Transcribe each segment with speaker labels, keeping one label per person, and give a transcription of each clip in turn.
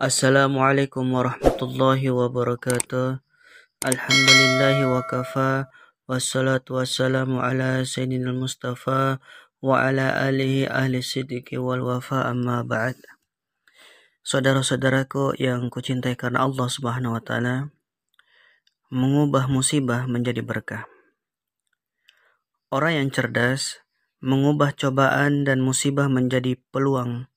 Speaker 1: Assalamualaikum warahmatullahi wabarakatuh. Alhamdulillahi wa kafa. Wassalatu wassalamu ala sayyidina Mustafa wa ala alihi ahli siddiqi wal wafa amma ba'd. Saudara-saudaraku yang kucintai karena Allah Subhanahu wa taala, mengubah musibah menjadi berkah. Orang yang cerdas mengubah cobaan dan musibah menjadi peluang.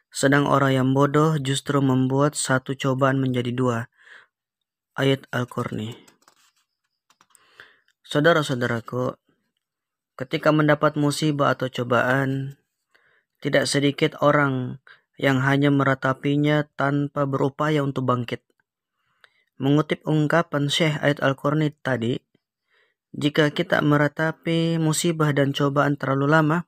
Speaker 1: Sedang orang yang bodoh justru membuat satu cobaan menjadi dua. Ayat Al-Qurni. Saudara-saudaraku, ketika mendapat musibah atau cobaan, tidak sedikit orang yang hanya meratapinya tanpa berupaya untuk bangkit. Mengutip ungkapan Syekh Ayat Al-Qurni tadi, jika kita meratapi musibah dan cobaan terlalu lama,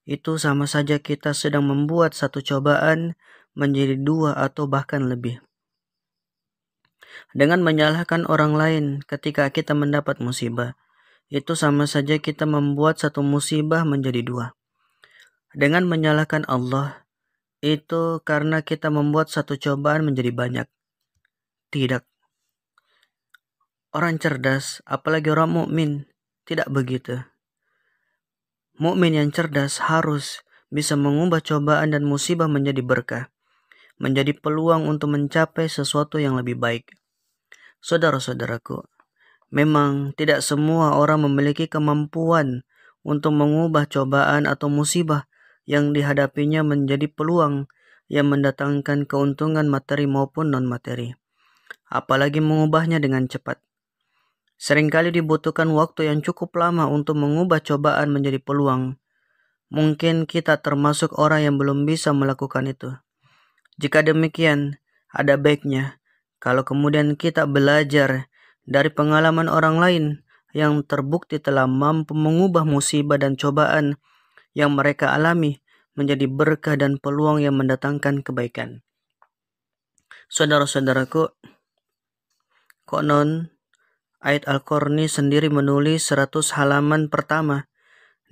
Speaker 1: itu sama saja kita sedang membuat satu cobaan menjadi dua atau bahkan lebih. Dengan menyalahkan orang lain ketika kita mendapat musibah, itu sama saja kita membuat satu musibah menjadi dua. Dengan menyalahkan Allah, itu karena kita membuat satu cobaan menjadi banyak. Tidak. Orang cerdas, apalagi orang mukmin, tidak begitu. Mukmin yang cerdas harus bisa mengubah cobaan dan musibah menjadi berkah, menjadi peluang untuk mencapai sesuatu yang lebih baik. Saudara-saudaraku, memang tidak semua orang memiliki kemampuan untuk mengubah cobaan atau musibah yang dihadapinya menjadi peluang yang mendatangkan keuntungan materi maupun non-materi, apalagi mengubahnya dengan cepat. Seringkali dibutuhkan waktu yang cukup lama untuk mengubah cobaan menjadi peluang. Mungkin kita termasuk orang yang belum bisa melakukan itu. Jika demikian, ada baiknya kalau kemudian kita belajar dari pengalaman orang lain yang terbukti telah mampu mengubah musibah dan cobaan yang mereka alami menjadi berkah dan peluang yang mendatangkan kebaikan. Saudara-saudaraku, konon Ayat Al-Qurni sendiri menulis 100 halaman pertama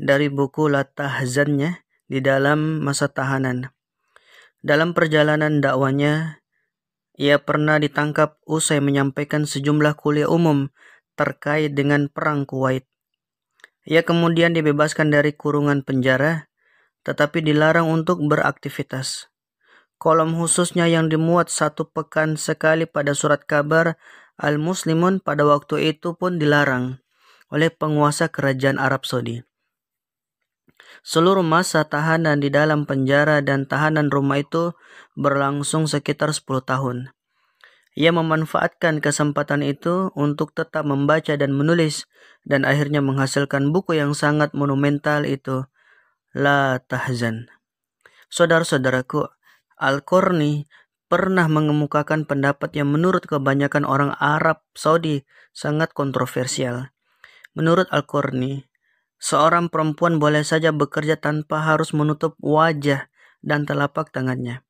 Speaker 1: dari buku La Tahzannya di dalam masa tahanan. Dalam perjalanan dakwanya, ia pernah ditangkap usai menyampaikan sejumlah kuliah umum terkait dengan perang Kuwait. Ia kemudian dibebaskan dari kurungan penjara, tetapi dilarang untuk beraktivitas. Kolom khususnya yang dimuat 1 pekan sekali pada surat kabar Al-Muslimun pada waktu itu pun dilarang oleh penguasa kerajaan Arab Saudi. Seluruh masa tahanan di dalam penjara dan tahanan rumah itu berlangsung sekitar 10 tahun. Ia memanfaatkan kesempatan itu untuk tetap membaca dan menulis dan akhirnya menghasilkan buku yang sangat monumental itu, La Tahzan. Saudara-saudaraku, Al-Qurni pernah mengemukakan pendapat yang menurut kebanyakan orang Arab Saudi sangat kontroversial. Menurut Al-Qurni, seorang perempuan boleh saja bekerja tanpa harus menutup wajah dan telapak tangannya.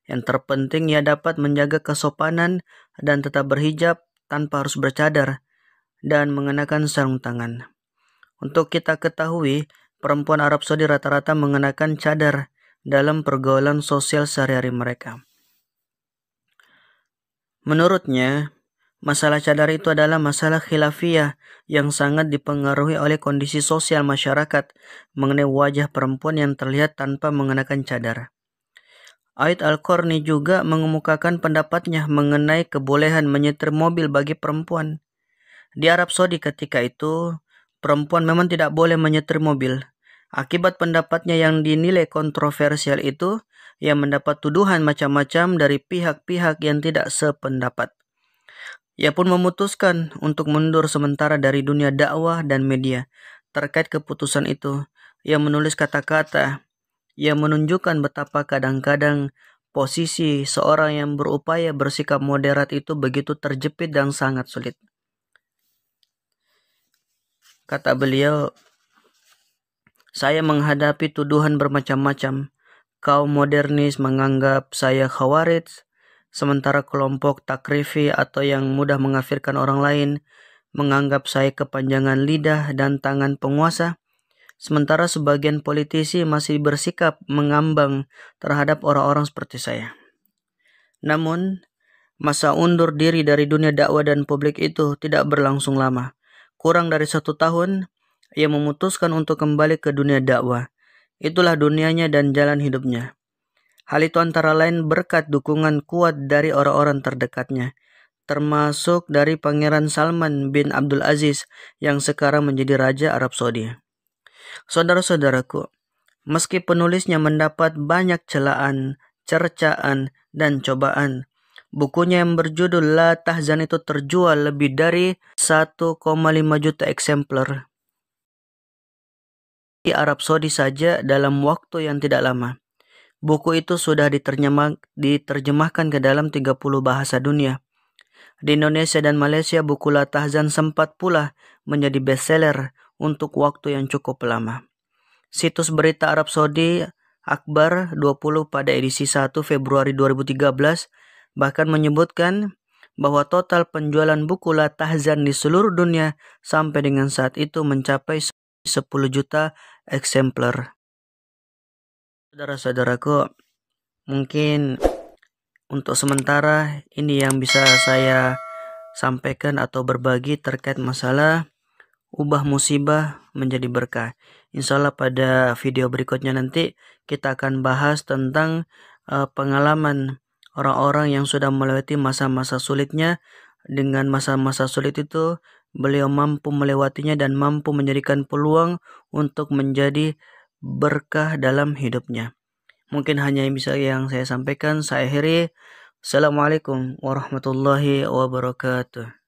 Speaker 1: Yang terpenting ia dapat menjaga kesopanan dan tetap berhijab tanpa harus bercadar dan mengenakan sarung tangan. Untuk kita ketahui, perempuan Arab Saudi rata-rata mengenakan cadar dalam pergaulan sosial sehari-hari mereka. Menurutnya, masalah cadar itu adalah masalah khilafiyah yang sangat dipengaruhi oleh kondisi sosial masyarakat mengenai wajah perempuan yang terlihat tanpa mengenakan cadar. Ayat Al-Qurni juga mengemukakan pendapatnya mengenai kebolehan menyetir mobil bagi perempuan. Di Arab Saudi ketika itu, perempuan memang tidak boleh menyetir mobil. Akibat pendapatnya yang dinilai kontroversial itu, ia mendapat tuduhan macam-macam dari pihak-pihak yang tidak sependapat. Ia pun memutuskan untuk mundur sementara dari dunia dakwah dan media. Terkait keputusan itu, ia menulis kata-kata yang menunjukkan betapa kadang-kadang posisi seorang yang berupaya bersikap moderat itu begitu terjepit dan sangat sulit. Kata beliau, saya menghadapi tuduhan bermacam-macam. Kaum modernis menganggap saya khawarij, sementara kelompok takrifi atau yang mudah mengkafirkan orang lain menganggap saya kepanjangan lidah dan tangan penguasa, sementara sebagian politisi masih bersikap mengambang terhadap orang-orang seperti saya. Namun, masa undur diri dari dunia dakwah dan publik itu tidak berlangsung lama. Kurang dari 1 tahun, ia memutuskan untuk kembali ke dunia dakwah. Itulah dunianya dan jalan hidupnya. Hal itu antara lain berkat dukungan kuat dari orang-orang terdekatnya, termasuk dari Pangeran Salman bin Abdul Aziz yang sekarang menjadi Raja Arab Saudi. Saudara-saudaraku, meski penulisnya mendapat banyak celaan, cercaan, dan cobaan, bukunya yang berjudul La Tahzan itu terjual lebih dari 1,5 juta eksemplar di Arab Saudi saja dalam waktu yang tidak lama. Buku itu sudah diterjemahkan ke dalam 30 bahasa dunia. Di Indonesia dan Malaysia, buku La Tahzan sempat pula menjadi bestseller untuk waktu yang cukup lama. Situs berita Arab Saudi Akhbar 20 pada edisi 1 Februari 2013 bahkan menyebutkan bahwa total penjualan buku La Tahzan di seluruh dunia sampai dengan saat itu mencapai 10 juta eksemplar. Saudara-saudaraku, mungkin untuk sementara ini yang bisa saya sampaikan atau berbagi terkait masalah ubah musibah menjadi berkah. Insya Allah pada video berikutnya nanti kita akan bahas tentang pengalaman orang-orang yang sudah melewati masa-masa sulitnya. Dengan masa-masa sulit itu beliau mampu melewatinya dan mampu menjadikan peluang untuk menjadi berkah dalam hidupnya. Mungkin hanya yang saya sampaikan. Saya akhiri. Assalamualaikum warahmatullahi wabarakatuh.